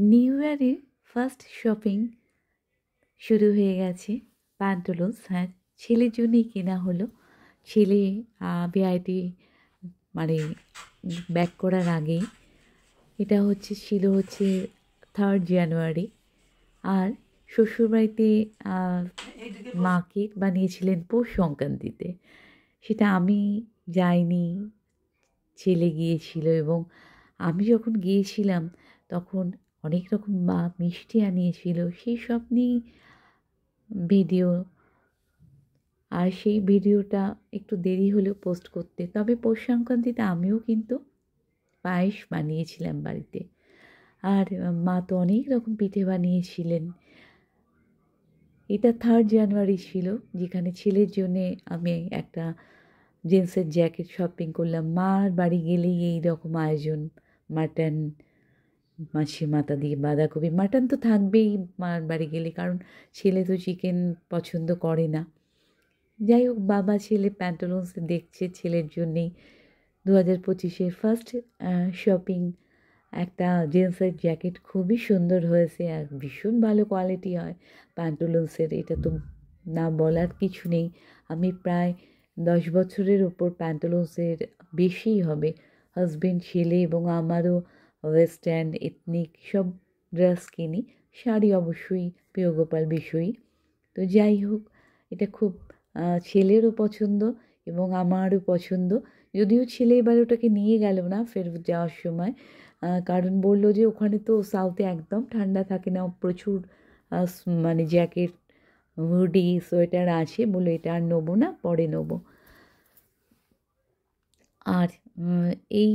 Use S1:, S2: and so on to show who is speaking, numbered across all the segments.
S1: New ইয়ারে first shopping শুরু হয়ে গেছে। প্যান্টালুন্স, হ্যাঁ, ছেলের জন্যই কেনা হলো। ছেলে বিআইটি মানে ব্যাক করার আগেই। এটা ছিল 3rd জানুয়ারি। আর শ্বশুরবাড়িতে মা কেক বানিয়েছিলেন পৌষ সংক্রান্তিতে। সেটা আমি যাইনি, ছেলে গিয়েছিল। এবং আমি যখন গিয়েছিলাম তখন অনেক রকম মা মিষ্টি আনিয়েছিল, সেই সব নিয়েই ভিডিও। আর সেই ভিডিওটা একটু দেরি হলেও পোস্ট করতে। তবে পৌষ সংক্রান্তিতে আমিও কিন্তু পায়েস বানিয়েছিলাম বাড়িতে। আর মা তো অনেক রকম পিঠে বানিয়েছিলেন। এটা 3rd জানুয়ারি ছিল, যেখানে ছেলের জন্যে আমি একটা জিন্সের জ্যাকেট শপিং করলাম। মার বাড়ি গেলেই এই রকম আয়োজন, মাটন, মাছি মাথা দিয়ে বাঁধাকপি। মাটন তো থাকবেই মার বাড়ি গেলে, কারণ ছেলে তো চিকেন পছন্দ করে না। যাই হোক, বাবা ছেলে প্যান্টালুন্স দেখছে ছেলের জন্যেই। 2025-এর ফার্স্ট শপিং। একটা জিন্সের জ্যাকেট খুবই সুন্দর হয়েছে আর ভীষণ ভালো কোয়ালিটি হয় প্যান্টালুন্সের। এটা তো না বলার কিছু নেই। আমি প্রায় 10 বছরের ওপর প্যান্টালুন্সের বেশিই হবে। হাজব্যান্ড, ছেলে এবং আমারও ওয়েস্টার্ন, এথনিক সব ড্রেস কিনি। শাড়ি অবশ্যই প্রিয়গোপাল বিষয়ী। তো যাই হোক, এটা খুব ছেলেরও পছন্দ এবং আমারও পছন্দ। যদিও ছেলে এবার ওটাকে নিয়ে গেল না ফেরত যাওয়ার সময়, কারণ বলল যে ওখানে তো সাউথে একদম ঠান্ডা থাকে না, প্রচুর মানে জ্যাকেট, হুডি, সোয়েটার আছে, বলে এটা আর নেবো না, পরে নেবো। আর এই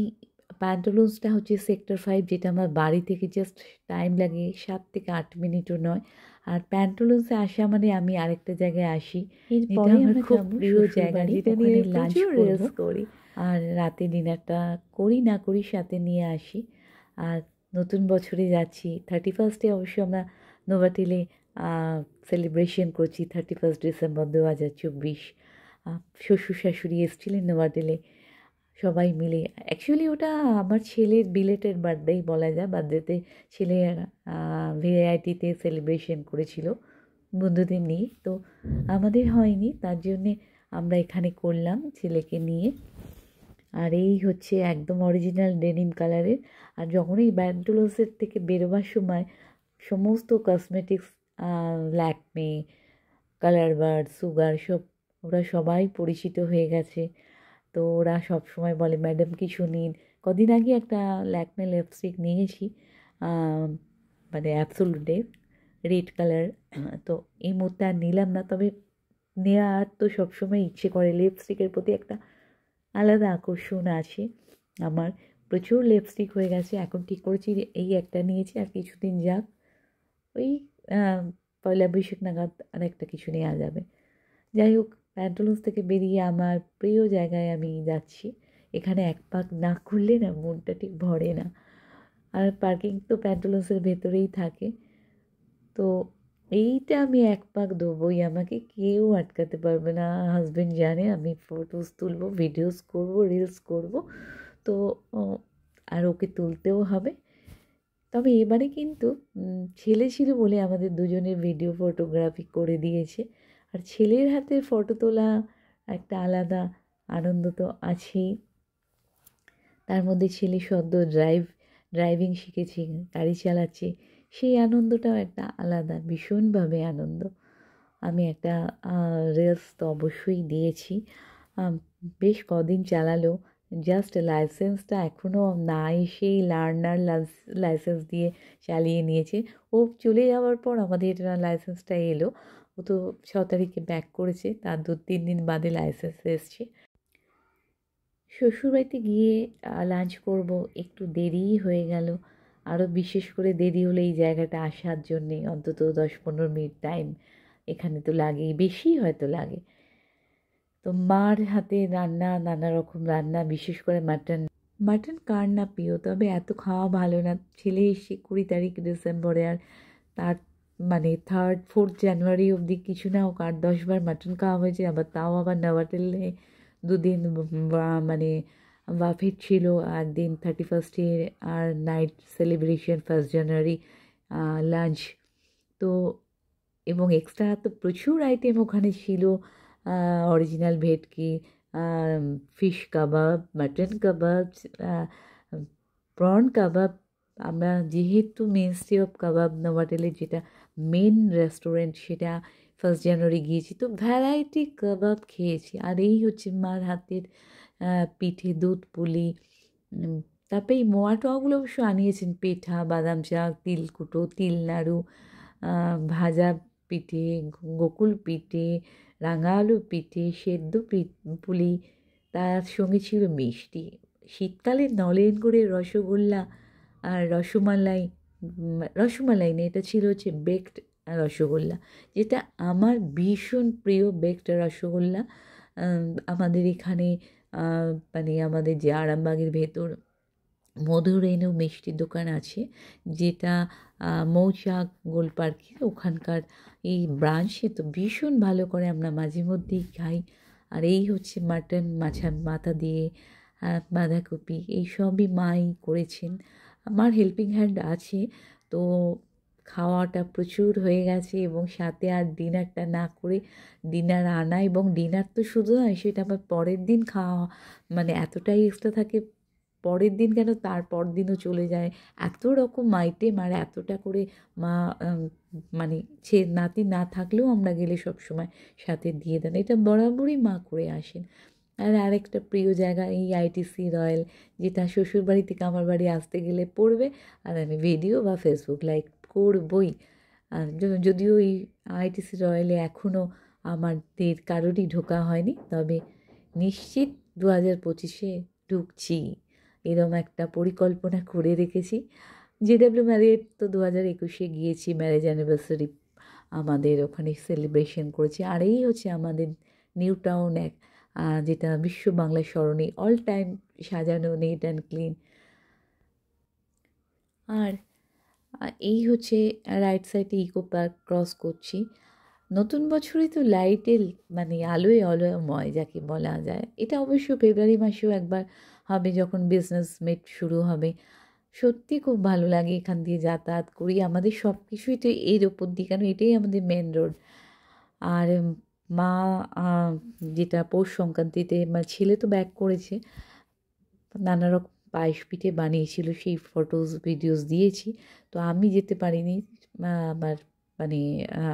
S1: প্যান্টালুন্সটা সেক্টর 5, যেটা আমার বাড়ি থেকে জাস্ট টাইম লাগে 7 থেকে 8 মিনিটও নয়। আর প্যান্টালুন্সে আসা মানে আমি আরেকটা জায়গায় আসি, এরপরে আমার খুব প্রিয় জায়গা, যেটা নিয়ে লাঞ্চ করি আর রাতে ডিনারটা করি না করি সাথে নিয়ে আসি। আর নতুন বছরে যাচ্ছি 31স্টে। অবশ্য আমরা নোভাটেলে সেলিব্রেশন করছি 31 ডিসেম্বর 2024। শ্বশুর শাশুড়ি এসেছিলেন নোভাটেলে সবাই মিলে। অ্যাকচুয়ালি ওটা আমার ছেলের বিলেটেড বার্থডেই বলা যায়। বার্থডেতে ছেলে ভিআইটিতে সেলিব্রেশন করেছিল বন্ধুদের নিয়ে, তো আমাদের হয়নি, তার জন্যে আমরা এখানে করলাম ছেলেকে নিয়ে। আর এই একদম অরিজিনাল ডেনিম কালারের। আর যখন এই প্যান্টালুন্সের থেকে বেরোবার সময় সমস্ত cosmetics, Lakme, colour bird, sugar, সব ওরা সবাই পরিচিত হয়ে গেছে। তো ওরা সব সময় বলে ম্যাডাম কিছু নিন। কদিন আগে একটা ল্যাকমে লিপস্টিক নিয়েছি, মানে অ্যাবসোলুটে রেড কালার। তো এই মুহূর্তে আর নিলাম না, তবে নেওয়ার তো সবসময় ইচ্ছে করে। লিপস্টিকের প্রতি একটা আলাদা আকর্ষণ আছে আমার। প্রচুর লিপস্টিক হয়ে গেছে, এখন ঠিক করেছি এই একটা নিয়েছি, আর কিছুদিন যাক, ওই পয়লা বৈশাখ নাগাদ আর একটা কিছু নেওয়া যাবে। যাই হোক, প্যান্টালুন্স থেকে বেরিয়ে আমার প্রিয় জায়গায় আমি যাচ্ছি। এখানে এক পাক না করলে না মনটা ঠিক ভরে না। আর পার্কিং তো প্যান্টালুন্সের ভেতরেই থাকে। তো এইটা আমি এক পাক দেবই, আমাকে কেউ আটকাতে পারবে না। হাজব্যান্ড জানে আমি ফটোস তুলবো, ভিডিওস করব, রিলস করব। তো আর ওকে তুলতেও হবে। তবে এবারে কিন্তু ছেলে ছিল বলে আমাদের দুজনের ভিডিও ফটোগ্রাফি করে দিয়েছে। আর ছেলের হাতের ফটো তোলা একটা আলাদা আনন্দ তো আছেই। তার মধ্যে ছেলে সদ্য ড্রাইভিং শিখেছে, গাড়ি চালাচ্ছে, সেই আনন্দটাও একটা আলাদা, ভীষণভাবে আনন্দ। আমি একটা রিলস তো অবশ্যই দিয়েছি। বেশ কদিন চালালো, জাস্ট লাইসেন্সটা এখনও না এসেই লার্নার লাইসেন্স দিয়ে চালিয়ে নিয়েছে। ও চলে যাওয়ার পর আমাদের লাইসেন্সটা এলো। ও তো 6 তারিখে ব্যাক করেছে, তার 2-3 দিন বাদে লাইসেন্স এসছে। শ্বশুরবাড়িতে গিয়ে লাঞ্চ করব, একটু দেরিই হয়ে গেল। আরও বিশেষ করে দেরি হলে এই জায়গাটা আসার জন্যে অন্তত 10-15 মিনিট টাইম এখানে তো লাগেই, বেশি হয়তো লাগে। তো মার হাতে রান্না, নানা রকম রান্না, বিশেষ করে মাটন কার না প্রিয়, তবে এত খাওয়া ভালো না। ছেলে এসে 20 তারিখ ডিসেম্বরে, আর তার মানে 3rd-4th জানুয়ারি অবধি কিছু না হোক 8-10 বার মাটন খাওয়া হয়েছে। আবার তাও আবার নোভাটেলে 2 দিন মানে বাফেট ছিল একদিন 31 আর নাইট সেলিব্রেশন 1 জানুয়ারি লাঞ্চ। তো এবং এক্সট্রা তো প্রচুর আইটেম ওখানে ছিল, অরিজিনাল ভেটকি, ফিশ কাবাব, মাটন কাবাব, প্রন কাবাব। আমরা যেহেতু মেনস্টে অফ কাবাব নভাটেলের যেটা মেন রেস্টুরেন্ট, সেটা 1 জানুয়ারি গিয়েছি, তো ভ্যারাইটি কাবাব খেয়েছি। আর এই হচ্ছে মার হাতের পিঠে, দুধ পুলি। তারপরে এই মোয়া টোয়াগুলো অবশ্য আনিয়েছেন, পেঠা, বাদাম চা, তিলকুটো, তিল নাড়ু, ভাজা পিঠে, গোকুল পিঠে, রাঙা আলু পিঠে, সেদ্ধ পুলি, তার সঙ্গে ছিল মিষ্টি। শীতকালে নলেন গুড়ের রসগোল্লা আর রসমালাই, রসমালাই নেই, এটা ছিল হচ্ছে বেকড রসগোল্লা, যেটা আমার ভীষণ প্রিয় বেকড রসগোল্লা। আমাদের এখানে মানে আমাদের যে আরামবাগের ভেতর মধুরেণু মিষ্টির দোকান আছে, যেটা মৌচাক গোলপার্কের ওখানকার এই ব্রাঞ্চে, তো ভীষণ ভালো করে, আমরা মাঝে মধ্যেই খাই। আর এই হচ্ছে মাটন, মাছের মাথা দিয়ে বাঁধাকপি, এই সবই মাই করেছেন। আমার হেল্পিং হ্যান্ড আছে, তো খাওয়াটা প্রচুর হয়ে গেছে। এবং সাথে আর ডিনারটা না করে, ডিনার আনা, এবং ডিনার তো শুধু নয়, সেটা আবার পরের দিন খাওয়া, মানে এতটাই এক্সট্রা থাকে, পরের দিন কেন তার পর দিনও চলে যায়। এত রকম আইটেম, আর এতটা করে মা মানে নাতি না থাকলেও আমরা গেলে সবসময় সাথে দিয়ে দেন, এটা বরাবরই মা করে আসেন। আর আরেকটা প্রিয় জায়গা এই আইটিসি রয়্যাল, যেটা শ্বশুরবাড়ি থেকে আমার বাড়ি আসতে গেলে পড়বে, আর আমি ভিডিও বা ফেসবুক লাইভ করবই। আর যদিও এই আইটিসি রয়্যালে এখনও আমাদের কারোরই ঢোকা হয়নি, তবে নিশ্চিত 2025-এ ঢুকছি, এরম একটা পরিকল্পনা করে রেখেছি। JW ম্যারিয়েট তো 2021-এ গিয়েছি, ম্যারেজ অ্যানিভার্সারি আমাদের ওখানে সেলিব্রেশন করেছি। আর এই হচ্ছে আমাদের নিউ টাউন এক, যেটা বিশ্ব বাংলা সরণি, অল টাইম সাজানো, নিট অ্যান্ড ক্লিন। আর এই হচ্ছে রাইট সাইডে ইকো পার্ক ক্রস করছি। নতুন বছরই তো লাইটের মানে আলোয় আলোয়ময় যাকে বলা যায়। এটা অবশ্য ফেব্রুয়ারি মাসেও একবার হবে, যখন বিজনেস মিট শুরু হবে। সত্যি খুব ভালো লাগে এখান দিয়ে যাতায়াত করি, আমাদের সব কিছুই তো এর ওপর দিয়ে, কেন এটাই আমাদের মেন রোড। আর মা যেটা পৌষ সংক্রান্তিতে ছেলে তো ব্যাক করেছে, নানা রকম পায়েস পিঠে বানিয়েছিল, সেই ফটোস ভিডিওস দিয়েছি। তো আমি যেতে পারিনি, আমার মানে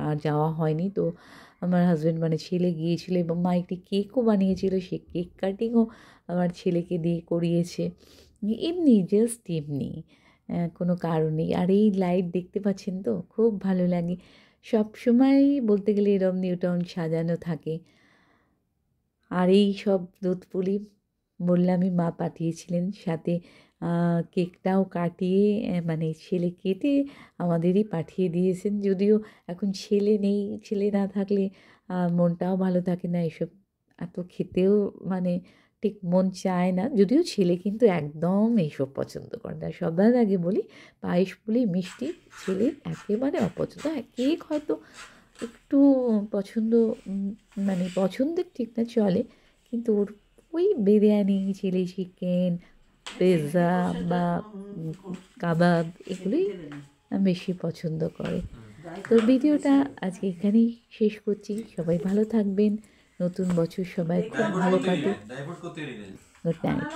S1: আর যাওয়া হয়নি। তো আমার হাজব্যান্ড মানে ছেলে গিয়েছিল, এবং মা একটি কেকও বানিয়েছিল, সে কেক কাটিংও আমার ছেলেকে দিয়ে করিয়েছে, এমনি জাস্ট এমনি, কোনো কারণেই। আর এই লাইট দেখতে পাচ্ছেন তো, খুব ভালো লাগে। সব সময় বলতে গেলে এরম নিউ টাউন সাজানো থাকে। আর এই সব দুধ পুলি বললামই, মা পাঠিয়েছিলেন, সাথে কেকটাও কাটিয়ে মানে ছেলে কেটে আমাদেরই পাঠিয়ে দিয়েছেন। যদিও এখন ছেলে নেই, ছেলে না থাকলে মনটাও ভালো থাকে না, এসব এত খেতেও মানে ঠিক মন চায় না। যদিও ছেলে কিন্তু একদম এইসব পছন্দ করে না। সবার আগে বলি, পায়েস পুলি মিষ্টি ছেলে একেবারে অপছন্দ। হ্যাঁ, কেক হয়তো একটু পছন্দ, মানে পছন্দের ঠিক না, চলে, কিন্তু ওর ওই বিরিয়ানি, চিলি চিকেন, পিৎজা বা কাবাব, এগুলোই বেশি পছন্দ করে। তো ভিডিওটা আজকে এখানেই শেষ করছি। সবাই ভালো থাকবেন, নতুন বছর সবাই খুব ভালো কাটুক। Good night.